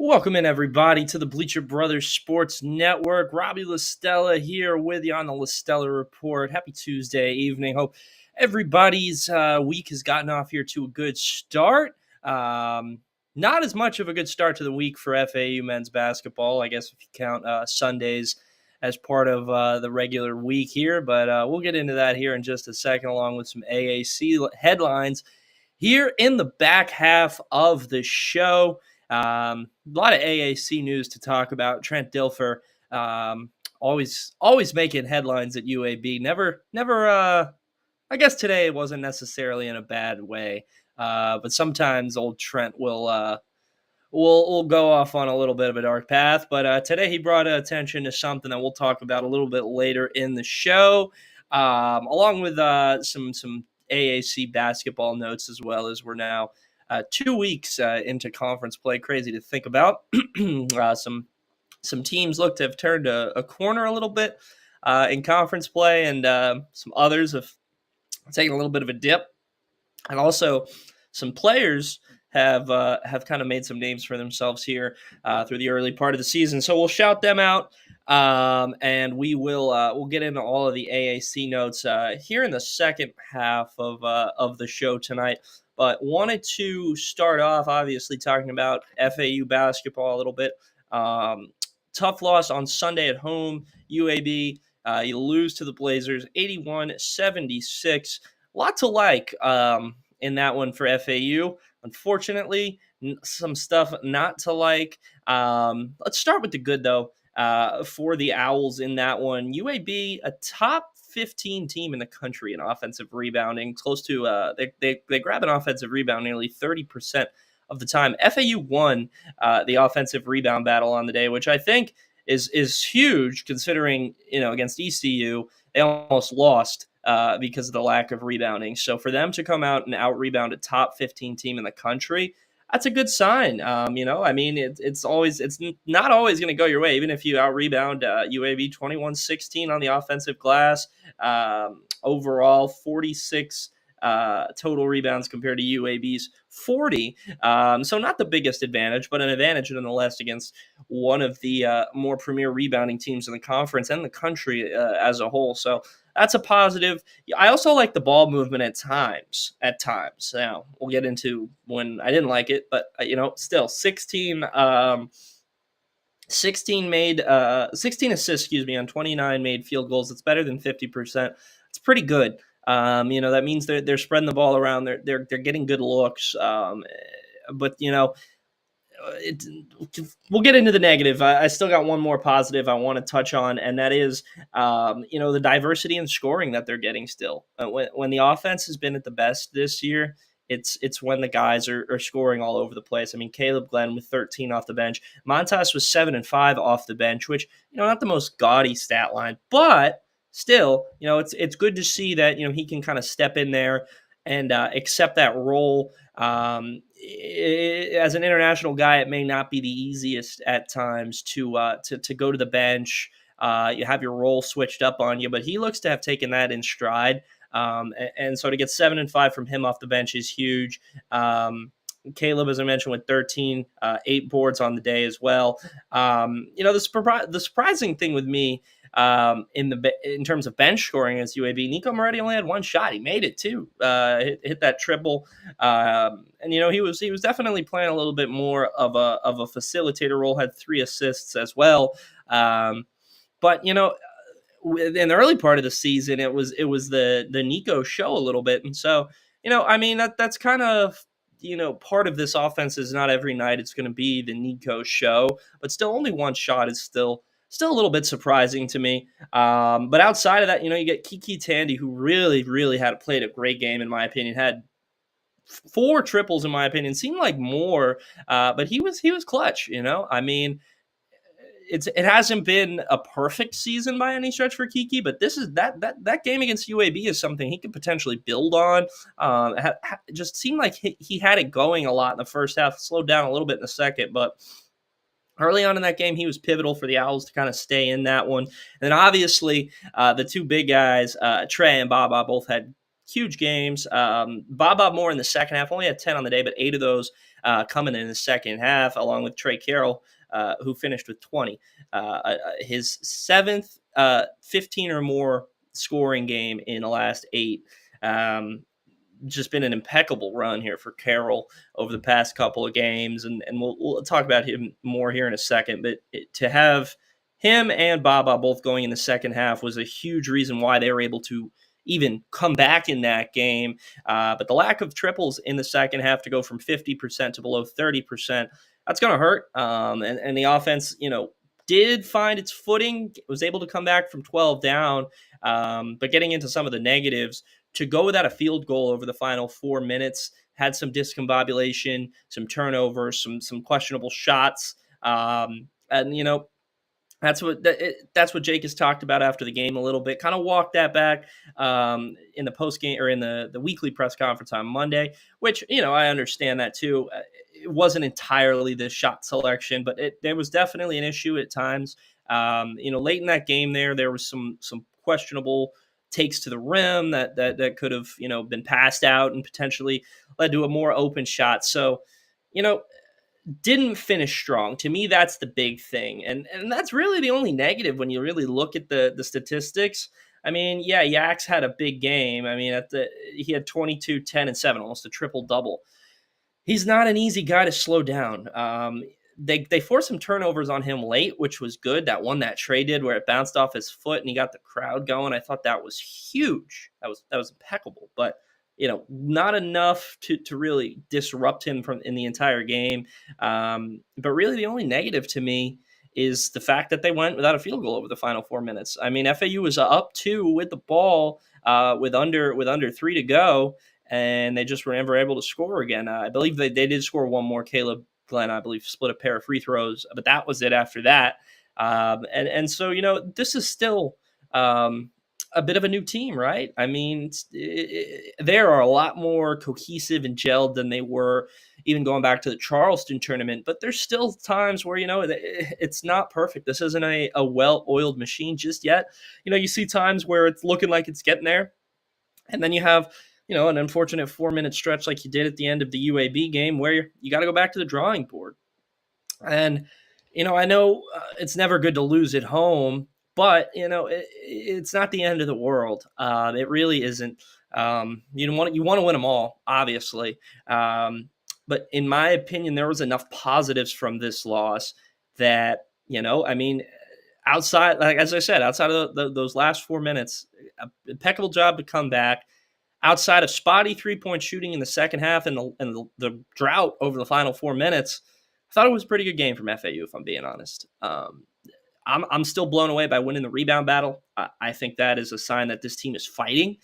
Welcome in, everybody, to the Bleacher Brothers Sports Network. Robbie Lastella here with you on the Lastella Report. Happy Tuesday evening. Hope everybody's week has gotten off here to a good start. Not as much of a good start to the week for FAU men's basketball, I guess, if you count Sundays as part of the regular week here. But we'll get into that here in just a second, along with some AAC headlines here in the back half of the show. A lot of AAC news to talk about. Trent Dilfer, always making headlines at UAB. Never. I guess today it wasn't necessarily in a bad way, but sometimes old Trent will go off on a little bit of a dark path. But today he brought attention to something that we'll talk about a little bit later in the show, along with some AAC basketball notes, as well as we're now 2 weeks into conference play. Crazy to think about. Some teams look to have turned a corner a little bit in conference play, and some others have taken a little bit of a dip. And also some players have kind of made some names for themselves here through the early part of the season. So we'll shout them out, and we'll get into all of the AAC notes here in the second half of the show tonight. But wanted to start off, obviously, talking about FAU basketball a little bit. Tough loss on Sunday at home. UAB, you lose to the Blazers, 81-76. A lot to like in that one for FAU. Unfortunately, some stuff not to like. Let's start with the good, though, for the Owls in that one. UAB, a top 15 team in the country in offensive rebounding, close to they grab an offensive rebound nearly 30% of the time. FAU won the offensive rebound battle on the day, which I think is huge considering, against ECU they almost lost because of the lack of rebounding. So for them to come out and out rebound a top 15 team in the country, that's a good sign. It's not always going to go your way, even if you out rebound UAB 21-16 on the offensive glass. Overall, 46 total rebounds compared to UAB's 40. So not the biggest advantage, but an advantage nonetheless against one of the more premier rebounding teams in the conference and the country as a whole. So that's a positive. I also like the ball movement at times. Now, we'll get into when I didn't like it, but still 16 assists, on 29 made field goals. It's better than 50%. It's pretty good. That means they're spreading the ball around. They're getting good looks. But we'll get into the negative. I still got one more positive I want to touch on, and that is, the diversity in scoring that they're getting still. When the offense has been at the best this year, it's when the guys are scoring all over the place. I mean, Caleb Glenn with 13 off the bench. Montas was 7 and 5 off the bench, which, not the most gaudy stat line, but still, it's good to see that, he can kind of step in there and accept that role. As an international guy, it may not be the easiest at times to go to the bench. You have your role switched up on you, but he looks to have taken that in stride. And so to get 7 and 5 from him off the bench is huge. Caleb, as I mentioned, with 13, 8 boards on the day as well. The surprising thing with me in terms of bench scoring as UAB, Nico Moretti only had one shot. He made it too. Hit that triple, and he was definitely playing a little bit more of a facilitator role. Had 3 assists as well. But in the early part of the season, it was the Nico show a little bit, and so that's kind of. Part of this offense is not every night it's going to be the Nico show, but still only one shot is still a little bit surprising to me. But outside of that, you get Kiki Tandy, who really, really played a great game, in my opinion. Had 4 triples, in my opinion. Seemed like more, but he was clutch. It hasn't been a perfect season by any stretch for Kiki, but this is that game against UAB is something he could potentially build on. Just seemed like he had it going a lot in the first half, slowed down a little bit in the second, but early on in that game, he was pivotal for the Owls to kind of stay in that one. And then obviously the 2 big guys, Trey and Baba, both had huge games. Bob more in the second half, only had 10 on the day, but 8 of those coming in the second half, along with Trey Carroll, who finished with 20. His seventh 15 or more scoring game in the last 8. Just been an impeccable run here for Carroll over the past couple of games, and we'll talk about him more here in a second. But to have him and Baba both going in the second half was a huge reason why they were able to even come back in that game. But the lack of triples in the second half to go from 50% to below 30%, that's going to hurt. And the offense, did find its footing, was able to come back from 12 down. But getting into some of the negatives, to go without a field goal over the final 4 minutes, had some discombobulation, some turnovers, some questionable shots. And, that's what Jake has talked about after the game a little bit. Kind of walked that back in the post game or in the weekly press conference on Monday, which I understand that too. It wasn't entirely the shot selection, but there was definitely an issue at times. Late in that game, there was some questionable takes to the rim that could have been passed out and potentially led to a more open shot. So didn't finish strong. To me, that's the big thing. And that's really the only negative when you really look at the statistics. I mean, yeah, Yaks had a big game. I mean, he had 22, 10, and 7, almost a triple-double. He's not an easy guy to slow down. They forced some turnovers on him late, which was good. That one that Trey did where it bounced off his foot and he got the crowd going. I thought that was huge. That was impeccable. But not enough to really disrupt him in the entire game. But really the only negative to me is the fact that they went without a field goal over the final 4 minutes. I mean, FAU was up 2 with the ball with under 3 to go, and they just were never able to score again. I believe they did score one more. Caleb Glenn, I believe, split a pair of free throws, but that was it after that. And so, this is still a bit of a new team, right? I mean, they are a lot more cohesive and gelled than they were even going back to the Charleston tournament. But there's still times where, it's not perfect. This isn't a well-oiled machine just yet. You see times where it's looking like it's getting there. And then you have, an unfortunate 4-minute stretch like you did at the end of the UAB game where you got to go back to the drawing board. And, I know it's never good to lose at home, but, it's not the end of the world. It really isn't. You want to win them all, obviously. But in my opinion, there was enough positives from this loss that, outside, like as I said, outside of those last 4 minutes, impeccable job to come back. Outside of spotty 3-point shooting in the second half and the drought over the final 4 minutes, I thought it was a pretty good game from FAU, if I'm being honest. I'm still blown away by winning the rebound battle. I think that is a sign that this team is fighting.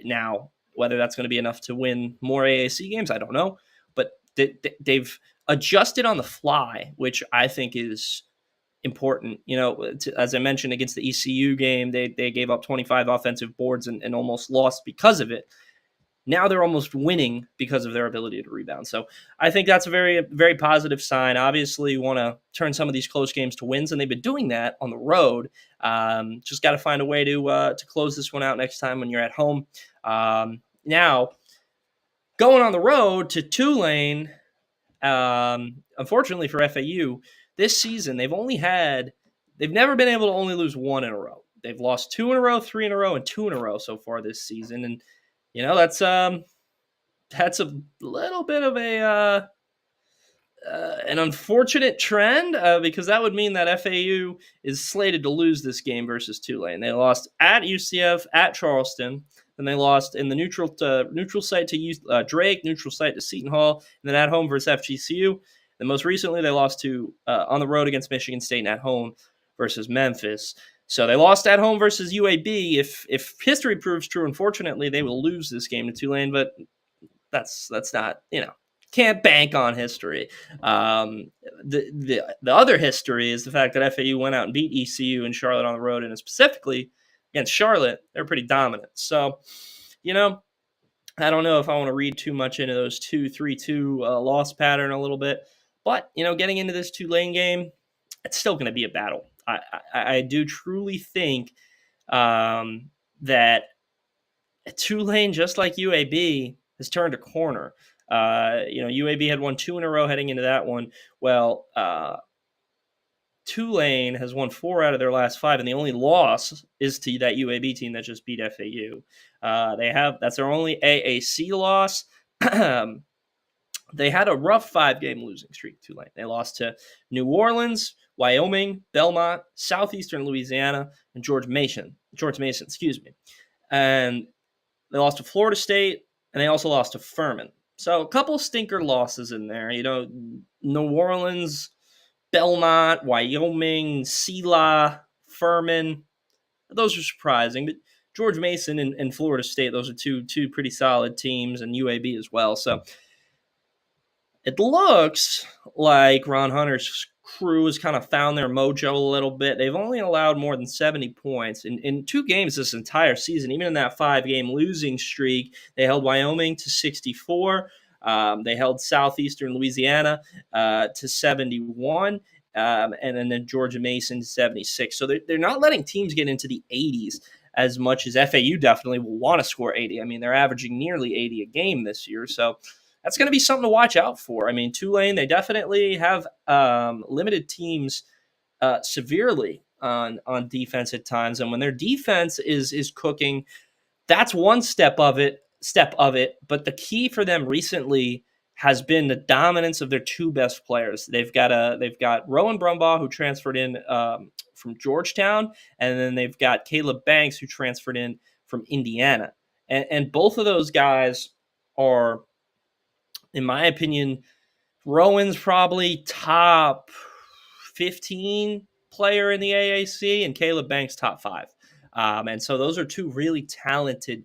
Now, whether that's going to be enough to win more AAC games, I don't know. But they've adjusted on the fly, which I think is important. As I mentioned, against the ECU game, they gave up 25 offensive boards and almost lost because of it. Now they're almost winning because of their ability to rebound. So I think that's a very, very positive sign. Obviously, you want to turn some of these close games to wins, and they've been doing that on the road. Just got to find a way to close this one out next time when you're at home. Now, going on the road to Tulane, unfortunately for FAU, this season they've never been able to only lose 1 in a row. They've lost 2 in a row, 3 in a row, and 2 in a row so far this season. And that's a little bit of an unfortunate trend because that would mean that FAU is slated to lose this game versus Tulane. They lost at UCF, at Charleston, then they lost in the neutral site to Drake, neutral site to Seton Hall, and then at home versus FGCU. And most recently, they lost to on the road against Michigan State and at home versus Memphis. So they lost at home versus UAB. If history proves true, unfortunately, they will lose this game to Tulane, but that's not, can't bank on history. The other history is the fact that FAU went out and beat ECU and Charlotte on the road, and specifically against Charlotte, they're pretty dominant. So, I don't know if I want to read too much into those 2-3-2 loss pattern a little bit, but, getting into this Tulane game, it's still going to be a battle. I do truly think that Tulane, just like UAB, has turned a corner. UAB had won 2 in a row heading into that one. Well, Tulane has won 4 out of their last 5, and the only loss is to that UAB team that just beat FAU. That's their only AAC loss. They had a rough 5-game losing streak, Tulane. They lost to New Orleans, Wyoming, Belmont, Southeastern Louisiana, and George Mason, and they lost to Florida State, and they also lost to Furman. So a couple stinker losses in there. New Orleans, Belmont, Wyoming, Sela, Furman. Those are surprising. But George Mason and Florida State, those are two pretty solid teams, and UAB as well. So it looks like Ron Hunter's crew has kind of found their mojo a little bit. They've only allowed more than 70 points in 2 games this entire season. Even in that 5-game losing streak, they held Wyoming to 64. They held Southeastern Louisiana to 71. And then Georgia Mason to 76. So they're not letting teams get into the 80s as much as FAU definitely will want to score 80. I mean, they're averaging nearly 80 a game this year. So that's going to be something to watch out for. I mean, Tulane, they definitely have limited teams severely on defense at times. And when their defense is cooking, that's one step of it. But the key for them recently has been the dominance of their 2 best players. They've got Rowan Brumbaugh, who transferred in from Georgetown, and then they've got Caleb Banks, who transferred in from Indiana. And both of those guys are, in my opinion, Rowan's probably top 15 player in the AAC, and Caleb Banks top 5. And so those are 2 really talented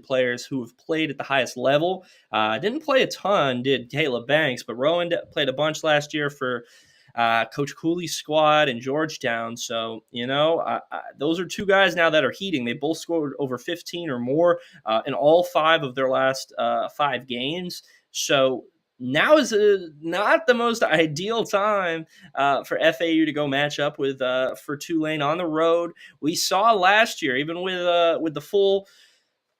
players who have played at the highest level. Didn't play a ton, did Caleb Banks, but Rowan played a bunch last year for Coach Cooley's squad in Georgetown. So, those are 2 guys now that are heating. They both scored over 15 or more in all 5 of their last 5 games. So now is not the most ideal time for FAU to go match up with for Tulane on the road. We saw last year, even with the full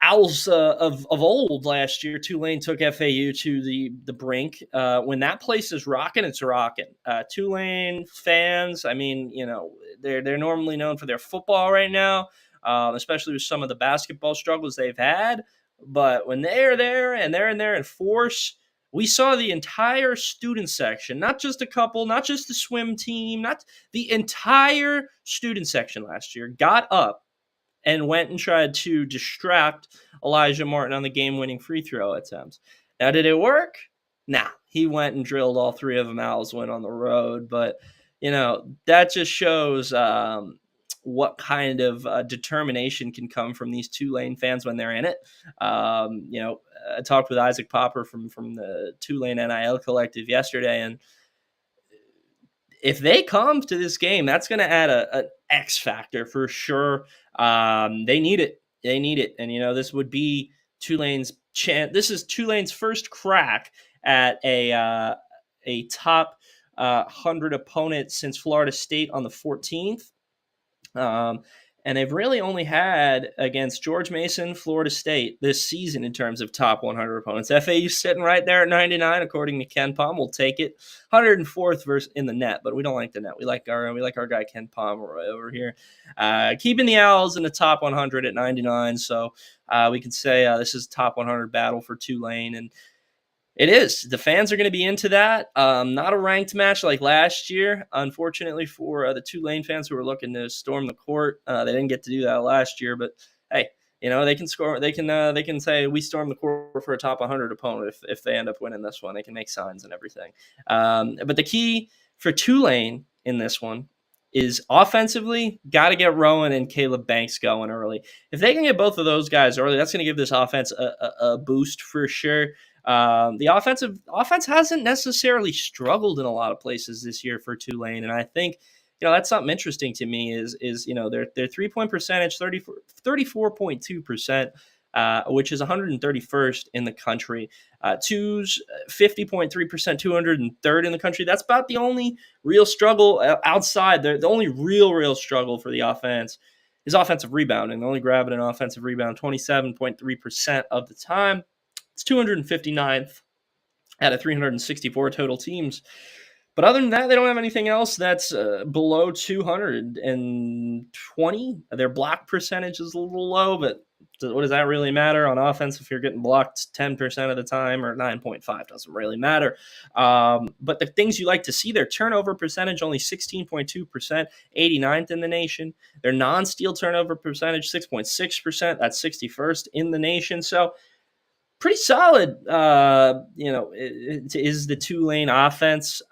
Owls of old last year, Tulane took FAU to the brink. When that place is rocking, it's rocking. Tulane fans, I mean, they're normally known for their football right now, especially with some of the basketball struggles they've had. But when they're there and they're in there in force, we saw the entire student section, not just a couple, not just the swim team, not the entire student section last year got up and went and tried to distract Elijah Martin on the game-winning free throw attempts. Now, did it work? Nah, he went and drilled all 3 of them. Owls went on the road. But, that just shows what kind of determination can come from these Tulane fans when they're in it. I talked with Isaac Popper from the Tulane NIL Collective yesterday, and if they come to this game, that's going to add an X factor for sure. They need it. And, this would be Tulane's chance. This is Tulane's first crack at a top 100 opponent since Florida State on the 14th. And they've really only had against George Mason, Florida State this season in terms of top 100 opponents. FAU sitting right there at 99, according to Ken Palm. We'll take it. 104th versus in the net, but we don't like the net. We like our guy Ken Palm over here, keeping the Owls in the top 100 at 99. So we can say this is a top 100 battle for Tulane, and it is. The fans are going to be into that. Not a ranked match like last year, unfortunately, for the Tulane fans who were looking to storm the court. They didn't get to do that last year, but hey, they can score. They can say we stormed the court for a top 100 opponent if they end up winning this one. They can make signs and everything. But the key for Tulane in this one is offensively, got to get Rowan and Caleb Banks going early. If they can get both of those guys early, that's going to give this offense a boost for sure. The offense hasn't necessarily struggled in a lot of places this year for Tulane, and I think that's something interesting to me is their 3-point percentage 34.2%, which is 131st in the country. Twos 50.3%, 203rd in the country. That's about the only real struggle outside. The only real struggle for the offense is offensive rebounding. They're only grabbing an offensive rebound 27.3% of the time. It's 259th out of 364 total teams. But other than that, they don't have anything else that's below 220. Their block percentage is a little low, but what does that really matter on offense if you're getting blocked 10% of the time, or 9.5 doesn't really matter. But the things you like to see, their turnover percentage only 16.2%, 89th in the nation. Their non-steal turnover percentage 6.6%, that's 61st in the nation. So pretty solid, is the Tulane offense.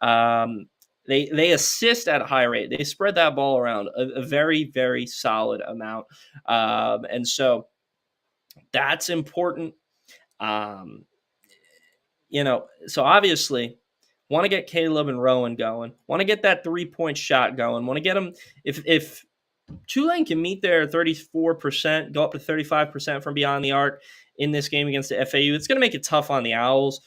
They assist at a high rate. They spread that ball around a very, very solid amount. And so that's important. So obviously want to get Caleb and Rowan going, want to get that 3-point shot going, want to get them, if Tulane can meet their 34%, go up to 35% from beyond the arc in this game against the FAU, it's going to make it tough on the Owls,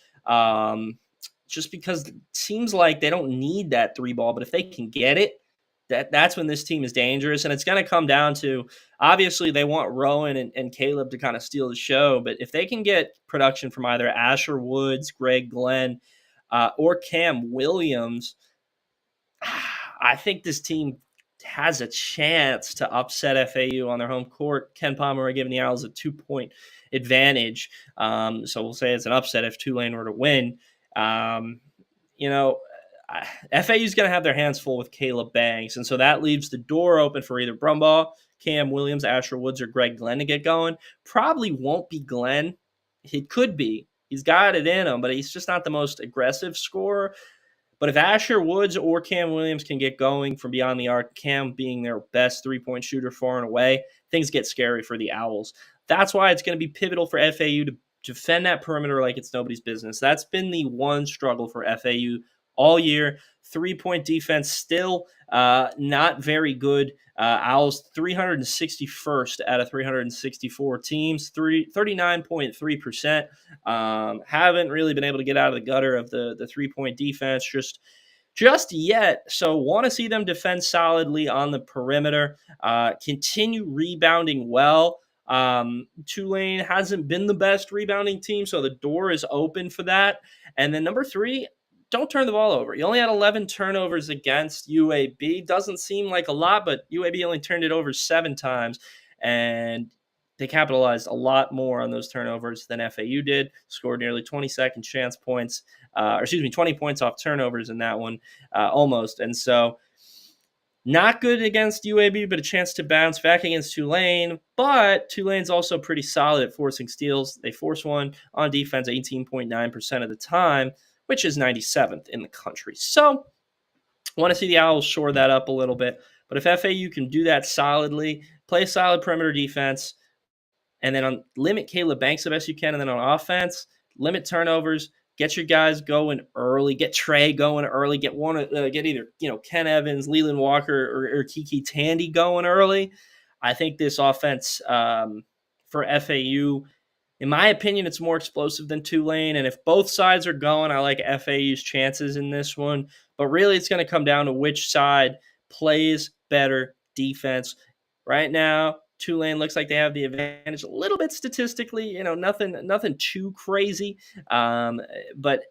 just because it seems like they don't need that three ball, but if they can get it, that's when this team is dangerous. And it's going to come down to, obviously, they want Rowan and Caleb to kind of steal the show, but if they can get production from either Asher Woods, Greg Glenn, or Cam Williams, I think this team has a chance to upset FAU on their home court. Ken Palmer giving the Owls a 2-point advantage. So we'll say it's an upset if Tulane were to win. FAU is going to have their hands full with Caleb Banks, and so that leaves the door open for either Brumbaugh, Cam Williams, Asher Woods, or Greg Glenn to get going. Probably won't be Glenn. He could be. He's got it in him, but he's just not the most aggressive scorer. But if Asher Woods or Cam Williams can get going from beyond the arc, Cam being their best three-point shooter far and away, things get scary for the Owls. That's why it's going to be pivotal for FAU to defend that perimeter like it's nobody's business. That's been the one struggle for FAU all year. 3-point defense still not very good. Owls 361st out of 364 teams, 39.3%. Haven't really been able to get out of the gutter of the 3-point defense just yet. So want to see them defend solidly on the perimeter, continue rebounding well. Tulane hasn't been the best rebounding team, so the door is open for that. And then number 3, don't turn the ball over. You only had 11 turnovers against UAB. Doesn't seem like a lot, but UAB only turned it over 7 times, and they capitalized a lot more on those turnovers than FAU did. Scored nearly 20 second chance points, 20 points off turnovers in that one, almost. And so not good against UAB, but a chance to bounce back against Tulane. But Tulane's also pretty solid at forcing steals. They force one on defense 18.9% of the time, which is 97th in the country. So I want to see the Owls shore that up a little bit. But if FAU can do that solidly, play solid perimeter defense, and then limit Caleb Banks the best you can, and then on offense, limit turnovers, get your guys going early, get Trey going early, get either Ken Evans, Leland Walker, or Kiki Tandy going early. I think this offense for FAU, in my opinion, it's more explosive than Tulane. And if both sides are going, I like FAU's chances in this one. But really, it's going to come down to which side plays better defense. Right now, Tulane looks like they have the advantage a little bit statistically. Nothing too crazy. But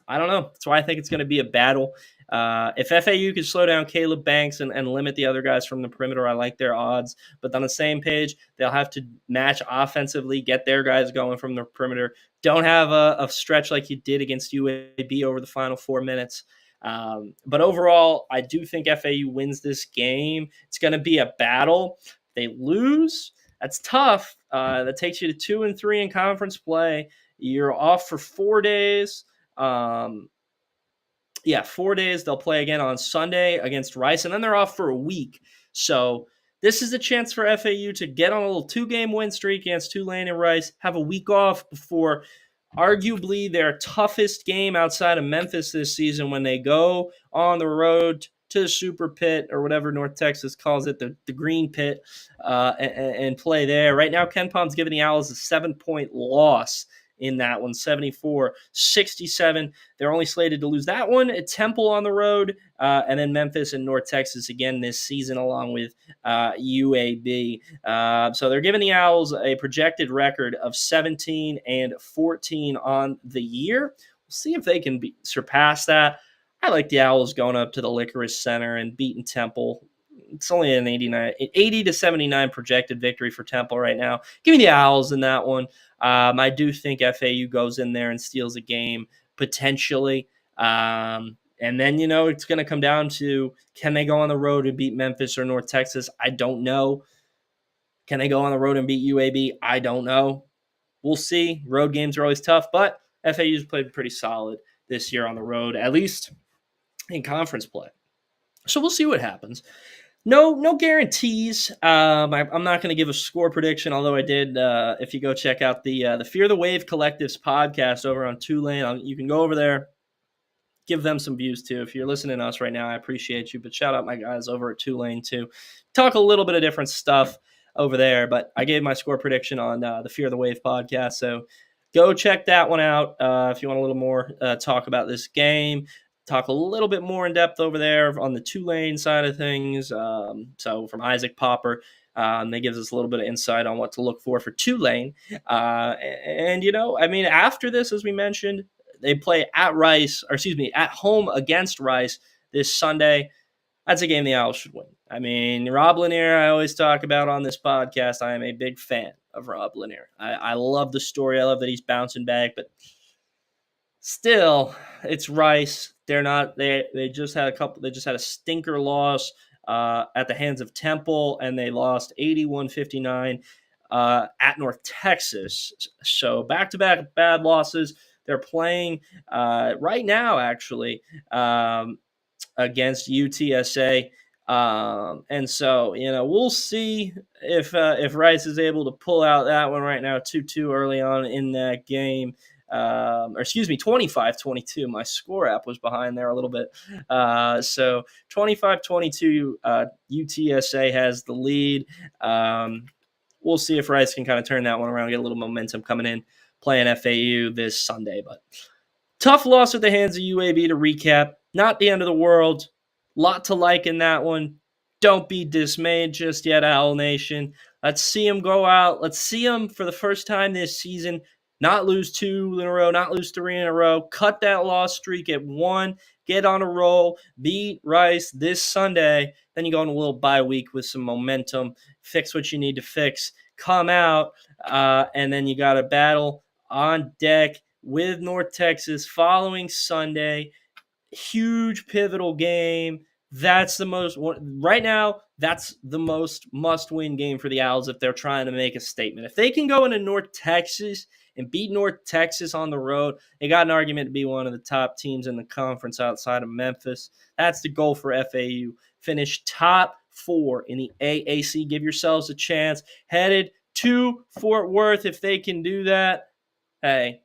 I don't know. That's why I think it's going to be a battle. If FAU can slow down Caleb Banks and limit the other guys from the perimeter, I like their odds. But on the same page, they'll have to match offensively, get their guys going from the perimeter. Don't have a stretch like you did against UAB over the final 4 minutes. But overall, I do think FAU wins this game. It's going to be a battle. They lose, that's tough. That takes you to 2-3 in conference play. You're off for 4 days. 4 days. They'll play again on Sunday against Rice, and then they're off for a week. So this is a chance for FAU to get on a little 2-game win streak against Tulane and Rice, have a week off before arguably their toughest game outside of Memphis this season, when they go on the road to the Super Pit, or whatever North Texas calls it, the Green Pit, and play there. Right now, Ken Palm's giving the Owls a 7-point loss in that one, 74-67. They're only slated to lose that one at Temple on the road, and then Memphis and North Texas again this season, along with UAB. So they're giving the Owls a projected record of 17-14 on the year. We'll see if they can surpass that. I like the Owls going up to the Licorice Center and beating Temple. It's only an 80-79 projected victory for Temple right now. Give me the Owls in that one. I do think FAU goes in there and steals a game, potentially. And then, it's going to come down to, can they go on the road and beat Memphis or North Texas? I don't know. Can they go on the road and beat UAB? I don't know. We'll see. Road games are always tough, but FAU's played pretty solid this year on the road, at least in conference play. So we'll see what happens. No guarantees. I'm not going to give a score prediction, although I did. If you go check out the Fear the Wave Collectives podcast over on Tulane, you can go over there, give them some views too. If you're listening to us right now, I appreciate you. But shout out my guys over at Tulane too. Talk a little bit of different stuff over there. But I gave my score prediction on the Fear the Wave podcast, so go check that one out if you want a little more talk about this game. Talk a little bit more in depth over there on the Tulane side of things. So from Isaac Popper, they gives us a little bit of insight on what to look for Tulane. After this, as we mentioned, they play at home against Rice this Sunday. That's a game the Owls should win. Rob Lanier, I always talk about on this podcast. I am a big fan of Rob Lanier. I love the story. I love that he's bouncing back, but still, it's Rice. They're not. They just had a stinker loss at the hands of Temple, and they lost 81-59 at North Texas. So back-to-back bad losses. They're playing right now, actually, against UTSA. And so, we'll see if Rice is able to pull out that one right now, 2-2 early on in that game. 25-22. My score app was behind there a little bit. So 25-22, UTSA has the lead. We'll see if Rice can kind of turn that one around, get a little momentum coming in, playing FAU this Sunday. But tough loss at the hands of UAB to recap. Not the end of the world. Lot to like in that one. Don't be dismayed just yet, Owl Nation. Let's see them go out. Let's see them for the first time this season not lose 2 in a row, not lose 3 in a row. Cut that loss streak at 1. Get on a roll. Beat Rice this Sunday. Then you go on a little bye week with some momentum. Fix what you need to fix. Come out, and then you got a battle on deck with North Texas following Sunday. Huge pivotal game. That's the most must-win game for the Owls if they're trying to make a statement. If they can go into North Texas and beat North Texas on the road, they got an argument to be one of the top teams in the conference outside of Memphis. That's the goal for FAU. Finish top 4 in the AAC. Give yourselves a chance. Headed to Fort Worth if they can do that. Hey,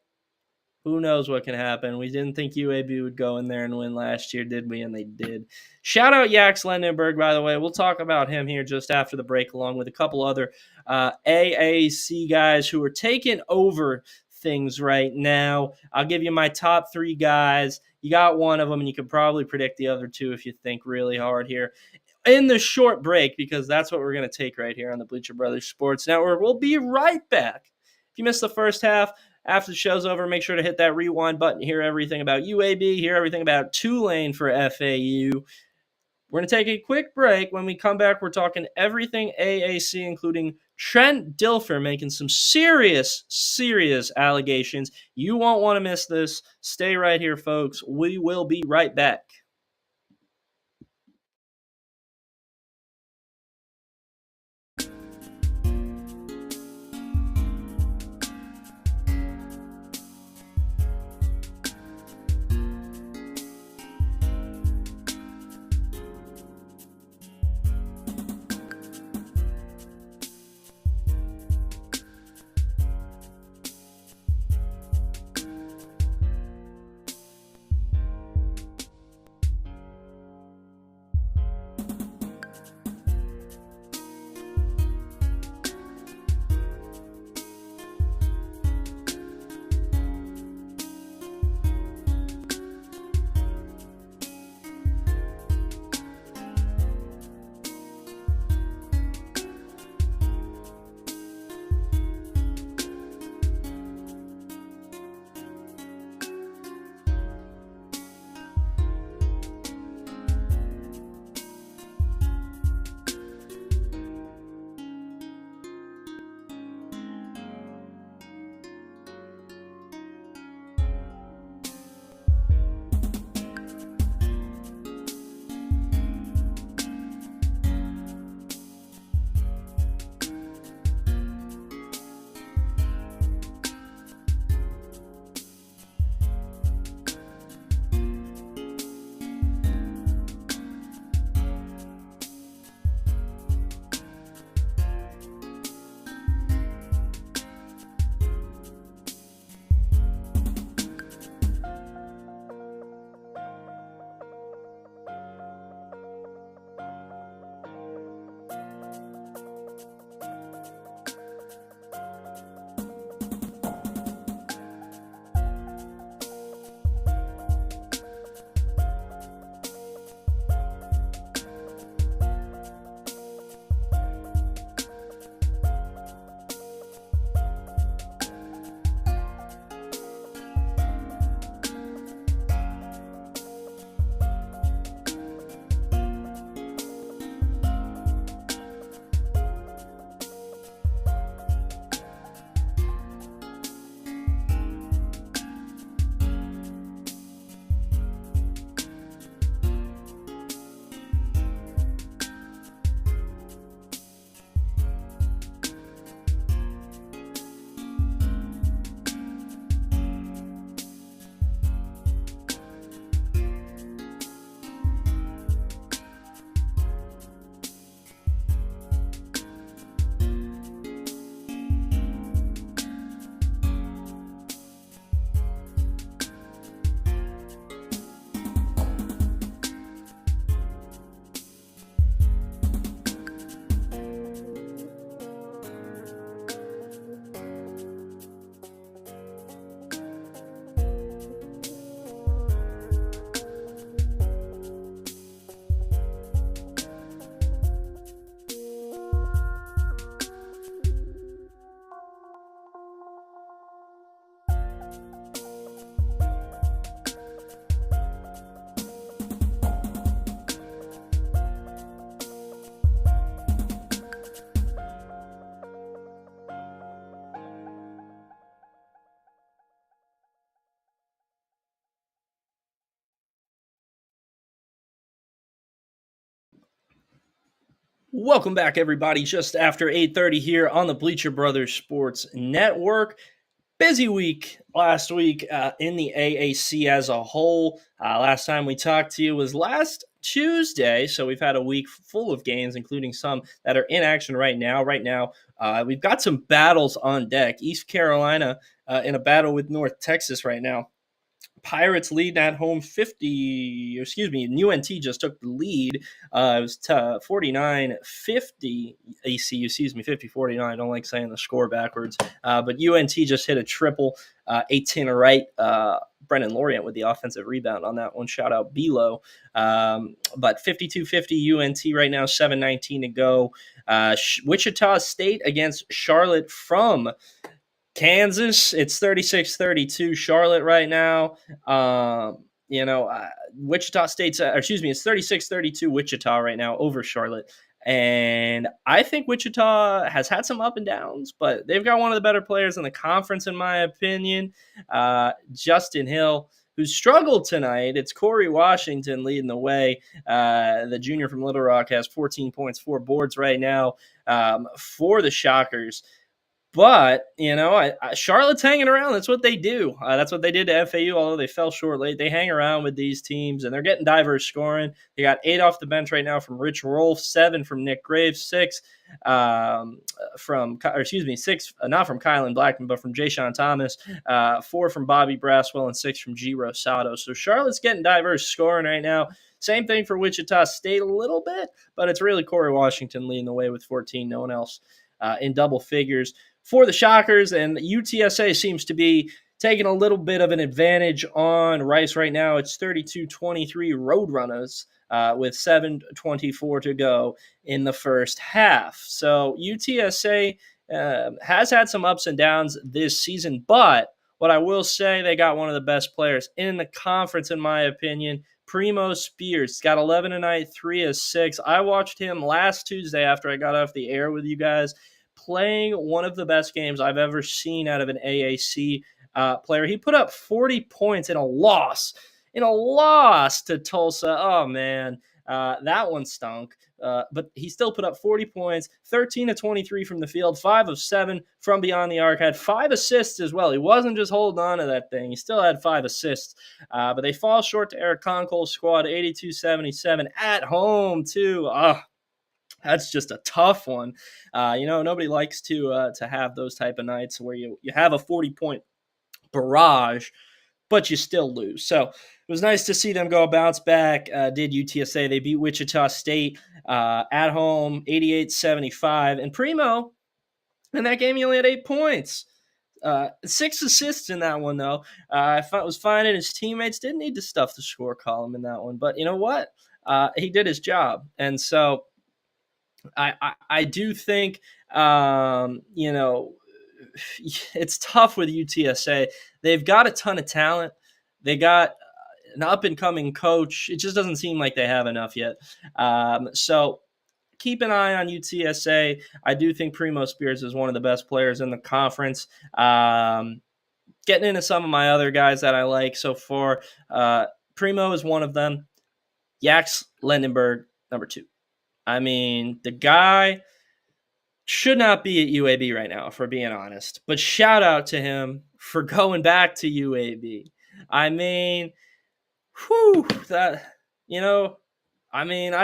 who knows what can happen? We didn't think UAB would go in there and win last year, did we? And they did. Shout out Yax Lendenberg, by the way. We'll talk about him here just after the break, along with a couple other AAC guys who are taking over things right now. I'll give you my top 3 guys. You got one of them, and you can probably predict the other 2 if you think really hard here. In the short break, because that's what we're going to take right here on the Bleacher Brothers Sports Network. We'll be right back. If you missed the first half, after the show's over, make sure to hit that rewind button, hear everything about UAB, hear everything about Tulane for FAU. We're going to take a quick break. When we come back, we're talking everything AAC, including Trent Dilfer making some serious allegations. You won't want to miss this. Stay right here, folks. We will be right back. Welcome back, everybody. Just after 8:30 here on the Bleacher Brothers Sports Network. Busy week last week in the AAC as a whole. Last time we talked to you was last Tuesday, so we've had a week full of games, including some that are in action right now. We've got some battles on deck. East Carolina in a battle with North Texas right now. Pirates lead at home 50, UNT just took the lead. It was 49-50 ACU, 50-49. I don't like saying the score backwards. But UNT just hit a triple, 8-10 right. Brennan Lorient with the offensive rebound on that one. Shout out Belo. But 52-50 UNT right now, 7:19 to go. Wichita State against Charlotte from Kansas, it's 36-32 Charlotte right now. Wichita State's, it's 36-32 Wichita right now over Charlotte. And I think Wichita has had some up and downs, but they've got one of the better players in the conference, in my opinion. Justin Hill, who struggled tonight. It's Corey Washington leading the way. The junior from Little Rock has 14 points, 4 boards right now for the Shockers. But, Charlotte's hanging around. That's what they do. That's what they did to FAU, although they fell short late. They hang around with these teams, and they're getting diverse scoring. They got 8 off the bench right now from Rich Rolfe, 7 from Nick Graves, 6 not from Kylan Blackman, but from Jayshon Thomas, 4 from Bobby Braswell, and 6 from G. Rosado. So Charlotte's getting diverse scoring right now. Same thing for Wichita State a little bit, but it's really Corey Washington leading the way with 14. No one else in double figures for the Shockers, and UTSA seems to be taking a little bit of an advantage on Rice right now. It's 32-23 Roadrunners with 7:24 to go in the first half. So UTSA has had some ups and downs this season, but what I will say, they got one of the best players in the conference, in my opinion. Primo Spears got 11 tonight, 3 of 6. I watched him last Tuesday after I got off the air with you guys, playing one of the best games I've ever seen out of an AAC player. He put up 40 points in a loss to Tulsa. Oh, man, that one stunk. But he still put up 40 points, 13 of 23 from the field, 5 of 7 from beyond the arc, had 5 assists as well. He wasn't just holding on to that thing. He still had 5 assists. But they fall short to Eric Concole's squad, 82-77 at home, too. That's just a tough one. Nobody likes to have those type of nights where you have a 40-point barrage, but you still lose. So it was nice to see them go bounce back. Did UTSA. They beat Wichita State at home, 88-75. And Primo, in that game, he only had 8 points. 6 assists in that one, though. I was finding his teammates didn't need to stuff the score column in that one. But you know what? He did his job. And so I do think, it's tough with UTSA. They've got a ton of talent. They got an up-and-coming coach. It just doesn't seem like they have enough yet. So keep an eye on UTSA. I do think Primo Spears is one of the best players in the conference. Getting into some of my other guys that I like so far. Primo is one of them. Yax Lendenberg, number 2. I mean, the guy should not be at UAB right now, if we're being honest. But shout out to him for going back to UAB. I mean, I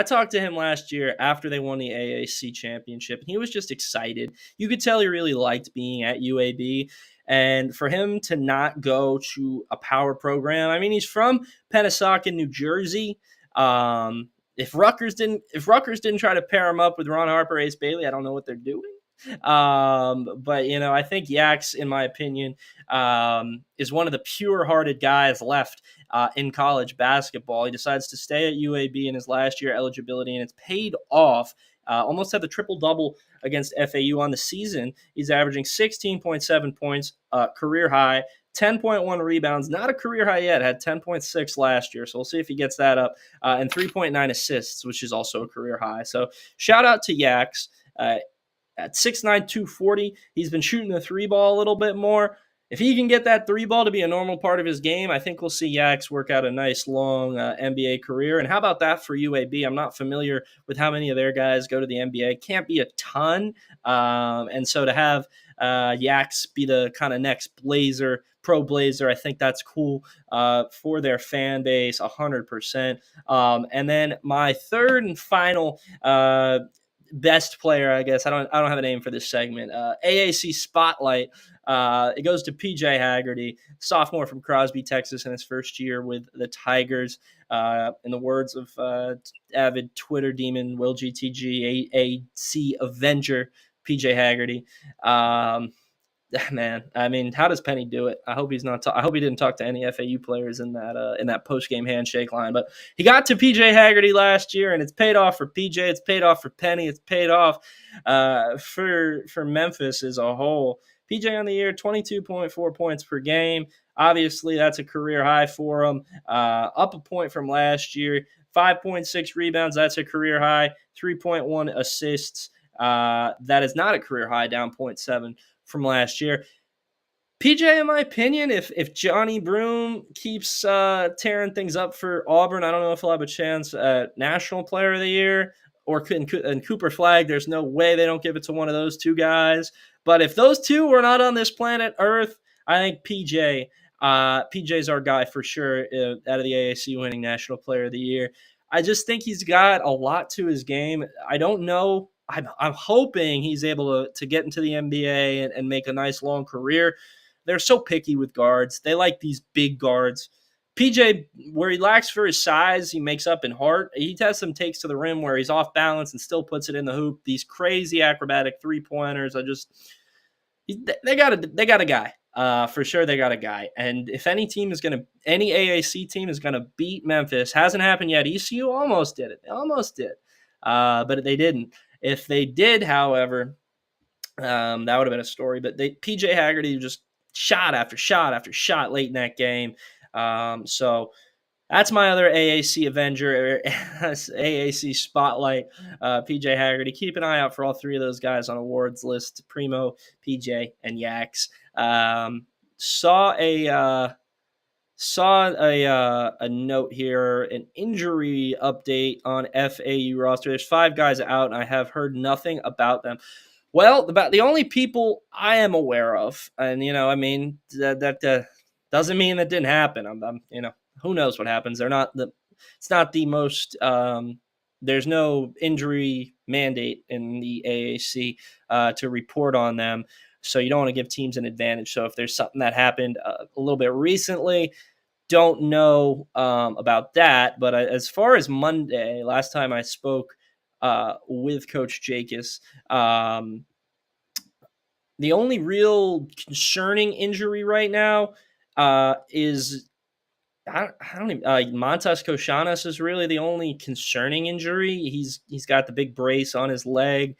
talked to him last year after they won the AAC championship, and he was just excited. You could tell he really liked being at UAB. And for him to not go to a power program, I mean, he's from Pennsauken, New Jersey. If Rutgers didn't try to pair him up with Ron Harper, Ace Bailey, I don't know what they're doing. But I think Yax, in my opinion, is one of the pure-hearted guys left in college basketball. He decides to stay at UAB in his last year eligibility, and it's paid off. Almost had the triple-double against FAU on the season. He's averaging 16.7 points, career high, 10.1 rebounds, not a career high yet, had 10.6 last year, so we'll see if he gets that up, and 3.9 assists, which is also a career high. So shout out to Yax. At 6'9", 240, he's been shooting the 3 ball a little bit more. if he can get that three ball to be a normal part of his game, I think we'll see Yaks work out a nice long NBA career. And how about that for UAB? I'm not familiar with how many of their guys go to the NBA. Can't be a ton. And so to have Yaks be the kind of next pro Blazer, I think that's cool for their fan base, 100%. And then my third and final best player, I guess. I don't have a name for this segment. AAC Spotlight. It goes to PJ Haggerty, sophomore from Crosby, Texas, in his first year with the Tigers. In the words of avid Twitter demon Will GTG, AAC Avenger, PJ Haggerty. Man, I mean, how does Penny do it? I hope he's not. I hope he didn't talk to any FAU players in that post game handshake line. But he got to PJ Haggerty last year, and it's paid off for PJ. It's paid off for Penny. It's paid off for Memphis as a whole. PJ on the year, 22.4 points per game. Obviously, that's a career high for him. Up a point from last year. 5.6 rebounds. That's a career high. 3.1 assists. That is not a career high. Down 0.7 from last year. PJ, in my opinion, if Johnny Broom keeps tearing things up for Auburn, I don't know if he'll have a chance at National Player of the Year or and Cooper Flag. There's no way they don't give it to one of those two guys. But if those two were not on this planet Earth, I think PJ's our guy for sure out of the AAC winning National Player of the Year. I just think he's got a lot to his game. I don't know. I'm hoping he's able to get into the NBA and make a nice long career. They're so picky with guards. They like these big guards. PJ, where he lacks for his size, he makes up in heart. He has some takes to the rim where he's off balance and still puts it in the hoop. These crazy acrobatic three-pointers. They got a guy. For sure, they got a guy. And if any AAC team is gonna beat Memphis, hasn't happened yet. ECU almost did it. They almost did, but they didn't. If they did, however, that would have been a story. But PJ Haggerty just shot after shot after shot late in that game. So that's my other AAC Avenger, AAC Spotlight, PJ Haggerty. Keep an eye out for all three of those guys on awards list: Primo, PJ, and Yaks. Saw a note here, an injury update on FAU roster. There's 5 guys out, and I have heard nothing about them. Well, about the only people I am aware of, and that doesn't mean that didn't happen. I'm who knows what happens? It's not the most. There's no injury mandate in the AAC to report on them, so you don't want to give teams an advantage. So if there's something that happened a little bit recently, don't know about that. But as far as Monday, last time I spoke with Coach Jacobs, the only real concerning injury right now is Montas Koshanas is really the only concerning injury. He's got the big brace on his leg.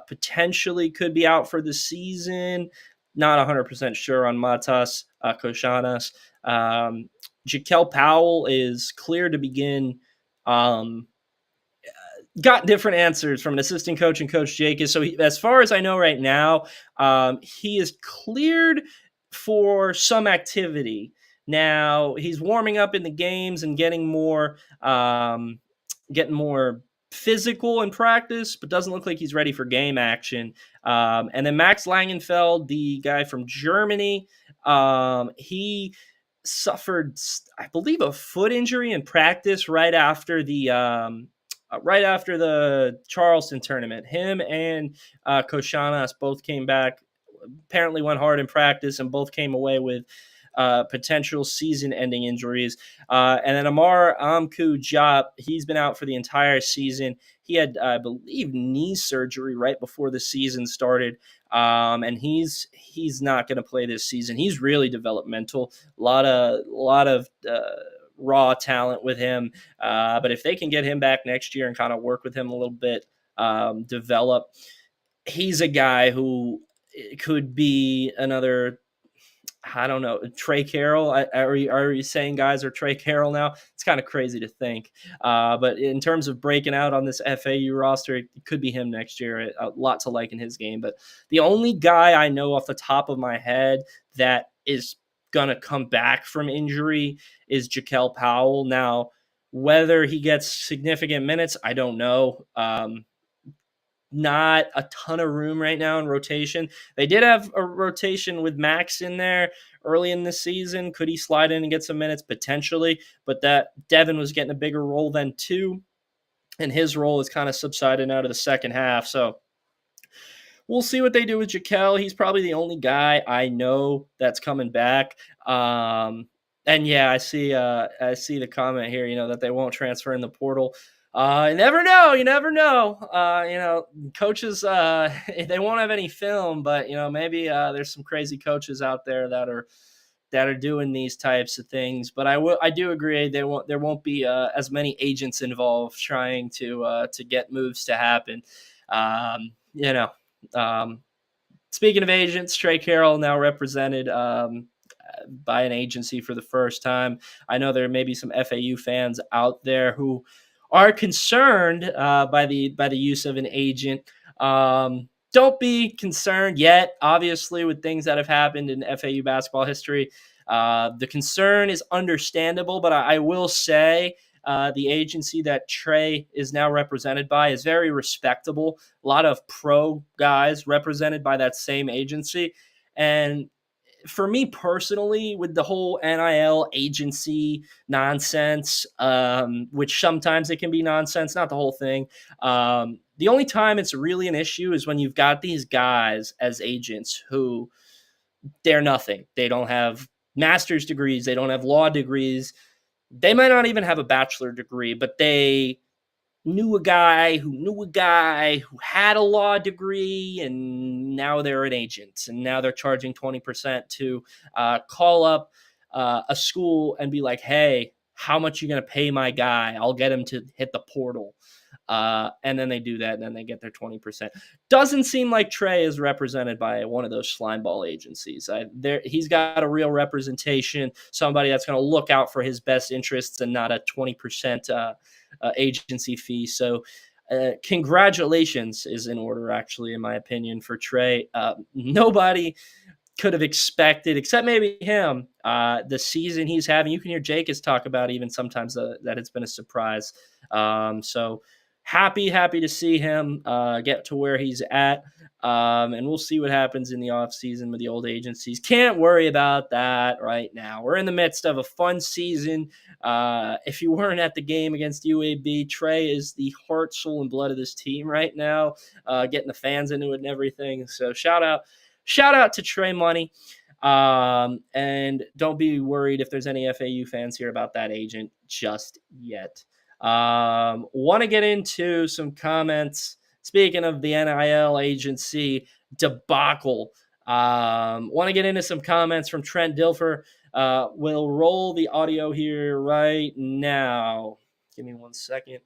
Potentially could be out for the season. Not 100% sure on Montas Koshanas. Jaquel Powell is cleared to begin. Got different answers from an assistant coach and Coach Jacobs. So as far as I know right now, he is cleared for some activity. Now he's warming up in the games and getting more physical in practice, but doesn't look like he's ready for game action. And then Max Langenfeld, the guy from Germany, he suffered, I believe, a foot injury in practice right after the Charleston tournament. Him and Koshanas both came back, apparently went hard in practice, and both came away with potential season-ending injuries. And then Amar Amku-Jop, he's been out for the entire season. He had, I believe, knee surgery right before the season started, and he's not going to play this season. He's really developmental. A lot of raw talent with him, but if they can get him back next year and kind of work with him a little bit, develop, he's a guy who could be another, I don't know, Trey Carroll. Are you saying guys are Trey Carroll now? It's kind of crazy to think. But in terms of breaking out on this FAU roster, it could be him next year. A lot to like in his game. But the only guy I know off the top of my head that is going to come back from injury is Jaquel Powell. Now, whether he gets significant minutes, I don't know. Not a ton of room right now in rotation. They did have a rotation with Max in there early in the season. Could he slide in and get some minutes? Potentially, but that Devin was getting a bigger role then too, and his role is kind of subsiding out of the second half. So we'll see what they do with Jaquel. He's probably the only guy I know that's coming back. And yeah, I see the comment here, that they won't transfer in the portal. You never know. You never know. Coaches, they won't have any film, but maybe there's some crazy coaches out there that are doing these types of things. But I do agree there won't be as many agents involved trying to get moves to happen. Speaking of agents, Trey Carroll now represented by an agency for the first time. I know there may be some FAU fans out there who are concerned by the use of an agent. Don't be concerned yet, obviously, with things that have happened in FAU basketball history. The concern is understandable, but I will say the agency that Trey is now represented by is very respectable. A lot of pro guys represented by that same agency. And for me personally, with the whole NIL agency nonsense, which sometimes it can be nonsense, not the whole thing. The only time it's really an issue is when you've got these guys as agents who they're nothing. They don't have master's degrees. They don't have law degrees. They might not even have a bachelor degree, but they knew a guy who had a law degree, and now they're an agent, and now they're charging 20% to call up a school and be like, hey, how much you going to pay my guy? I'll get him to hit the portal. And then they do that, and then they get their 20%. Doesn't seem like Trey is represented by one of those slimeball agencies. He's got a real representation, somebody that's going to look out for his best interests and not a 20% agency fee. So congratulations is in order, actually, in my opinion, for Trey. Nobody could have expected, except maybe him, the season he's having. You can hear Jacobs talk about even sometimes that it's been a surprise. So happy to see him get to where he's at. And we'll see what happens in the offseason with the old agencies. Can't worry about that right now. We're in the midst of a fun season. If you weren't at the game against UAB, Trey is the heart, soul, and blood of this team right now, getting the fans into it and everything. So shout out to Trey Money. And don't be worried if there's any FAU fans here about that agent just yet. Want to get into some comments. Speaking of the NIL agency debacle, want to get into some comments from Trent Dilfer. We'll roll the audio here right now. Give me 1 second.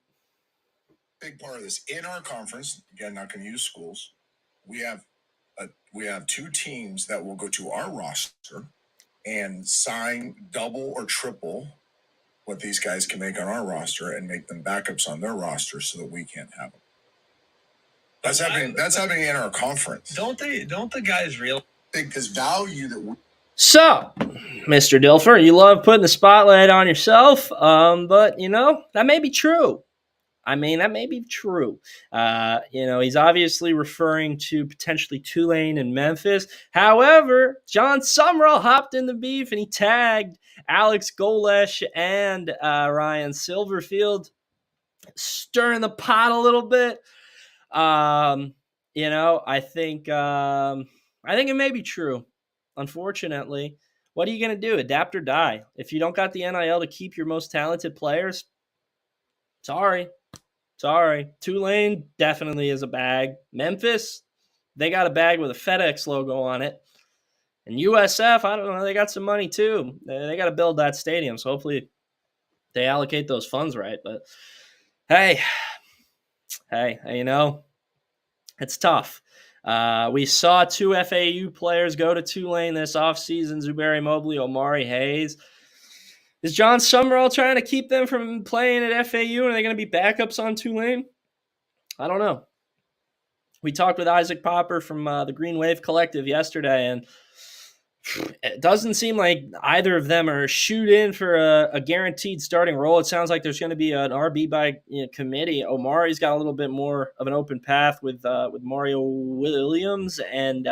Big part of this in our conference, again, not going to use schools. We have two teams that will go to our roster and sign double or triple what these guys can make on our roster and make them backups on their roster so that we can't have them. That's happening in our conference. Don't the guys realize this value that we... So, Mr. Dilfer, you love putting the spotlight on yourself, but that may be true. I mean, that may be true. He's obviously referring to potentially Tulane and Memphis. However, John Sumrall hopped in the beef and he tagged Alex Golesh and Ryan Silverfield, stirring the pot a little bit. I think it may be true. Unfortunately, what are you going to do? Adapt or die. If you don't got the NIL to keep your most talented players, sorry. Tulane definitely is a bag. Memphis, they got a bag with a FedEx logo on it. And USF, I don't know, they got some money too. They got to build that stadium, so hopefully they allocate those funds right. But hey, it's tough. We saw two FAU players go to Tulane this offseason, Zuberi Mobley, Omari Hayes. Is John Sumrall trying to keep them from playing at FAU, and are they going to be backups on Tulane? I don't know. We talked with Isaac Popper from the Green Wave Collective yesterday, and It doesn't seem like either of them are shoot in for a guaranteed starting role. It sounds like there's going to be an RB by committee. Omari's got a little bit more of an open path with Mario Williams and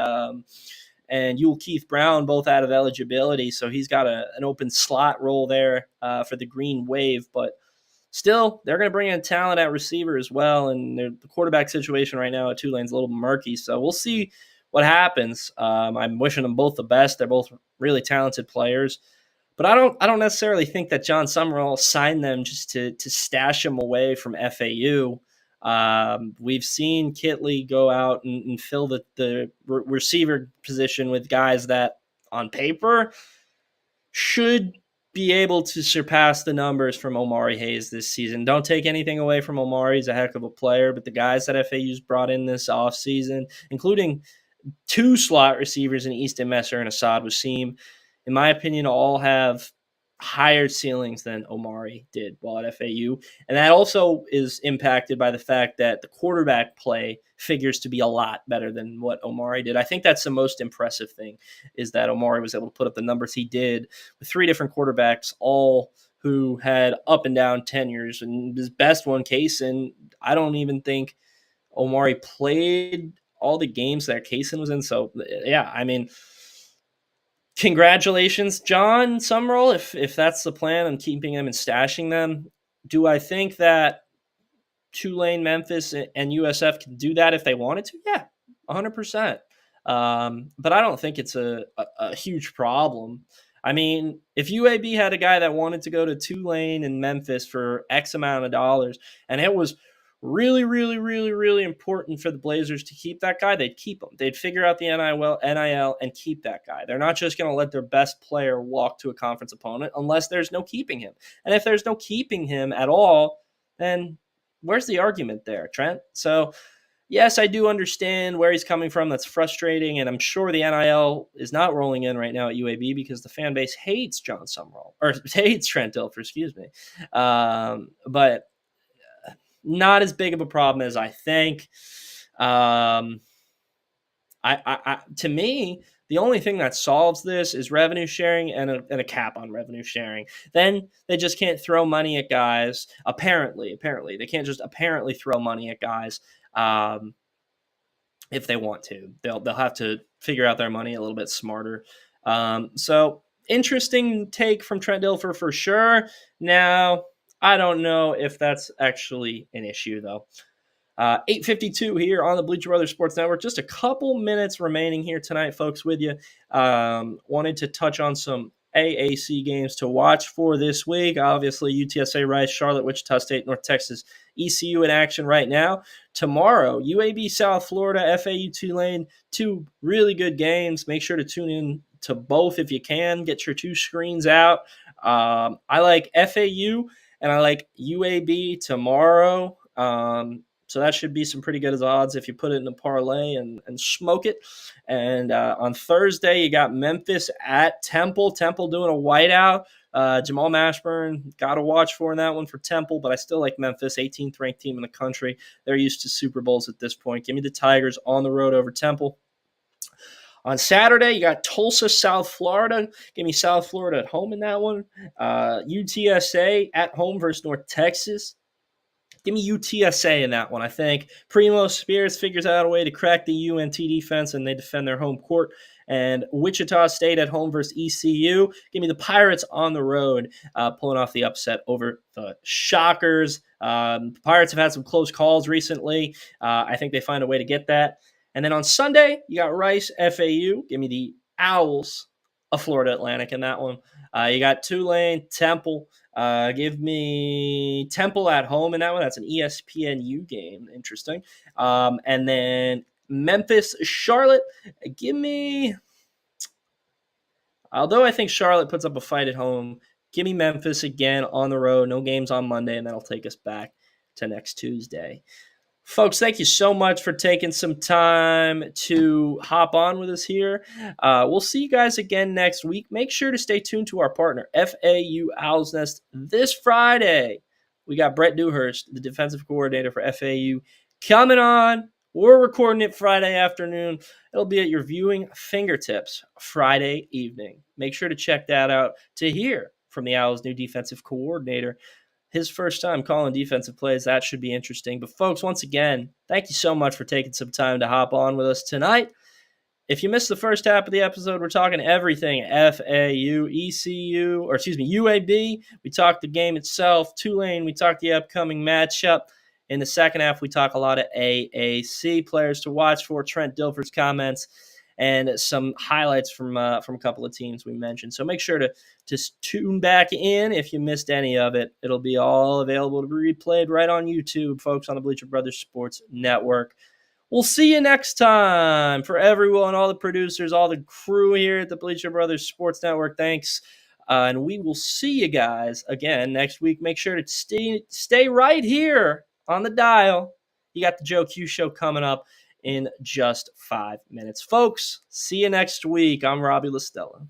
Yul Keith Brown both out of eligibility, so he's got an open slot role there for the Green Wave. But still, they're going to bring in talent at receiver as well, and the quarterback situation right now at Tulane's a little murky, so we'll see what happens. I'm wishing them both the best. They're both really talented players, but I don't necessarily think that John Summerall signed them just to stash them away from FAU. We've seen Kitley go out and fill the receiver position with guys that on paper should be able to surpass the numbers from Omari Hayes this season. Don't take anything away from Omari. He's a heck of a player, but the guys that FAU's brought in this offseason, including two slot receivers in Easton Messer and Assad Wasim, in my opinion, all have higher ceilings than Omari did while at FAU. And that also is impacted by the fact that the quarterback play figures to be a lot better than what Omari did. I think that's the most impressive thing, is that Omari was able to put up the numbers he did with three different quarterbacks, all who had up and down tenures. And his best one, Kaysen, I don't even think Omari played all the games that Kaysen was in. So, yeah, I mean, congratulations, John Summerall, if that's the plan on keeping them and stashing them. Do I think that Tulane, Memphis, and USF can do that if they wanted to? Yeah, 100%. But I don't think it's a huge problem. I mean, if UAB had a guy that wanted to go to Tulane and Memphis for X amount of dollars, and it was really, really, really, really important for the Blazers to keep that guy, they'd keep him. They'd figure out the NIL and keep that guy. They're not just going to let their best player walk to a conference opponent unless there's no keeping him. And if there's no keeping him at all, then where's the argument there, Trent? So, yes, I do understand where he's coming from. That's frustrating, and I'm sure the NIL is not rolling in right now at UAB because the fan base hates John Summerall, or hates Trent Dilfer, excuse me. But not as big of a problem as I think. To me, the only thing that solves this is revenue sharing and a cap on revenue sharing. Then they just can't throw money at guys. Apparently, they can't just apparently throw money at guys if they want to. They'll have to figure out their money a little bit smarter. So interesting take from Trent Dilfer for sure. Now, I don't know if that's actually an issue, though. 8:52 here on the Bleacher Brothers Sports Network. Just a couple minutes remaining here tonight, folks, with you. Wanted to touch on some AAC games to watch for this week. Obviously, UTSA, Rice, Charlotte, Wichita State, North Texas, ECU in action right now. Tomorrow, UAB, South Florida, FAU, Tulane. Two really good games. Make sure to tune in to both if you can. Get your two screens out. I like FAU. And I like UAB tomorrow. So that should be some pretty good odds if you put it in a parlay and smoke it. And on Thursday, you got Memphis at Temple. Temple doing a whiteout. Jamal Mashburn, got to watch for in that one for Temple, but I still like Memphis, 18th ranked team in the country. They're used to Super Bowls at this point. Give me the Tigers on the road over Temple. On Saturday, you got Tulsa, South Florida. Give me South Florida at home in that one. UTSA at home versus North Texas. Give me UTSA in that one, I think. Primo Spears figures out a way to crack the UNT defense, and they defend their home court. And Wichita State at home versus ECU. Give me the Pirates on the road, pulling off the upset over the Shockers. The Pirates have had some close calls recently. I think they find a way to get that. And then on Sunday, you got Rice, FAU. Give me the Owls of Florida Atlantic in that one. You got Tulane, Temple. Give me Temple at home in that one. That's an ESPNU game. Interesting. And then Memphis, Charlotte. Give me, although I think Charlotte puts up a fight at home, give me Memphis again on the road. No games on Monday, and that'll take us back to next Tuesday. Folks, thank you so much for taking some time to hop on with us here. We'll see you guys again next week. Make sure to stay tuned to our partner, FAU Owl's Nest, this Friday. We got Brett Dewhurst, the defensive coordinator for FAU, coming on We're recording it Friday afternoon. It'll be at your viewing fingertips Friday evening. Make sure to check that out to hear from the Owls' new defensive coordinator. His first time calling defensive plays. That should be interesting. But folks, once again, thank you so much for taking some time to hop on with us tonight. If you missed the first half of the episode, we're talking everything FAU, ECU, or excuse me, UAB. We talked the game itself. Tulane, we talked the upcoming matchup. In the second half, we talk a lot of AAC players to watch for, Trent Dilfer's comments, and some highlights from a couple of teams we mentioned. So make sure to tune back in if you missed any of it. It'll be all available to be replayed right on YouTube, folks, on the Bleacher Brothers Sports Network. We'll see you next time. For everyone, all the producers, all the crew here at the Bleacher Brothers Sports Network, thanks. And we will see you guys again next week. Make sure to stay right here on the dial. You got the Joe Q Show coming up in just 5 minutes. Folks, see you next week. I'm Robbie Lastella.